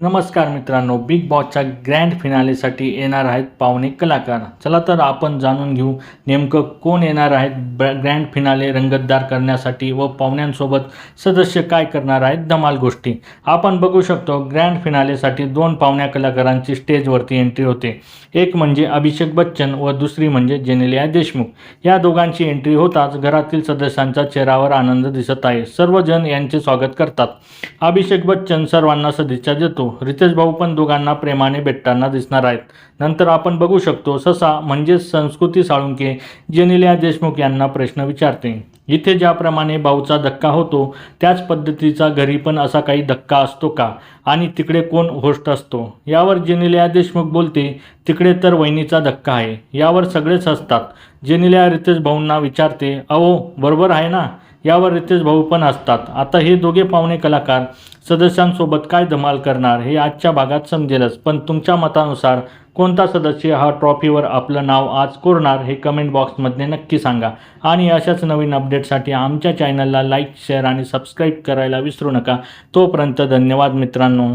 नमस्कार मित्रांनो, बिग बॉसच्या ग्रँड फिनालेसाठी येणार आहेत पाहुणे कलाकार. चला तर आपण जाणून घेऊ नेमकं कोण येणार आहेत ग्रँड फिनाले रंगतदार करण्यासाठी व पाहुण्यांसोबत सदस्य काय करणार आहेत धमाल गोष्टी. आपण बघू शकतो ग्रँड फिनालेसाठी 2 पाहुण्या कलाकारांची स्टेजवरती एंट्री होते. एक म्हणजे अभिषेक बच्चन व दुसरी म्हणजे जेनेलिया देशमुख. या दोघांची एंट्री होताच घरातील सदस्यांच्या चेहऱ्यावर आनंद दिसत आहे. सर्वजण यांचे स्वागत करतात. अभिषेक बच्चन सर्वांना सदिच्छा देतो. रितेश भाऊ पण दोघांना प्रेमाने भेटताना दिसणार आहेत. नंतर आपण बघू शकतो ससा म्हणजे संस्कृती साळुंखे जेनेलिया देशमुख यांना प्रश्न विचारते. इथे ज्याप्रमाणे भाऊचा धक्का होतो त्याच पद्धतीचा घरी पण असा काही धक्का असतो का आणि तिकडे कोण होस्ट असतो. यावर जेनेलिया देशमुख बोलते, तिकडे तर वहिनीचा धक्का आहे. यावर सगळेच हसतात. जेनेलिया रितेश भाऊंना विचारते, अहो बरोबर आहे ना. यावर रितेश भाऊ पण असतात. आता हे दोघे पाहुणे कलाकार सदस्यांसोबत काय धमाल करणार हे आजच्या भागात समजेलच. पण तुमच्या मतानुसार कोणता सदस्य हा ट्रॉफीवर आपलं नाव आज कोरणार हे कमेंट बॉक्समध्ये नक्की सांगा. आणि अशाच नवीन अपडेटसाठी आमच्या चॅनलला लाईक, शेअर आणि सबस्क्राईब करायला विसरू नका. तोपर्यंत धन्यवाद मित्रांनो.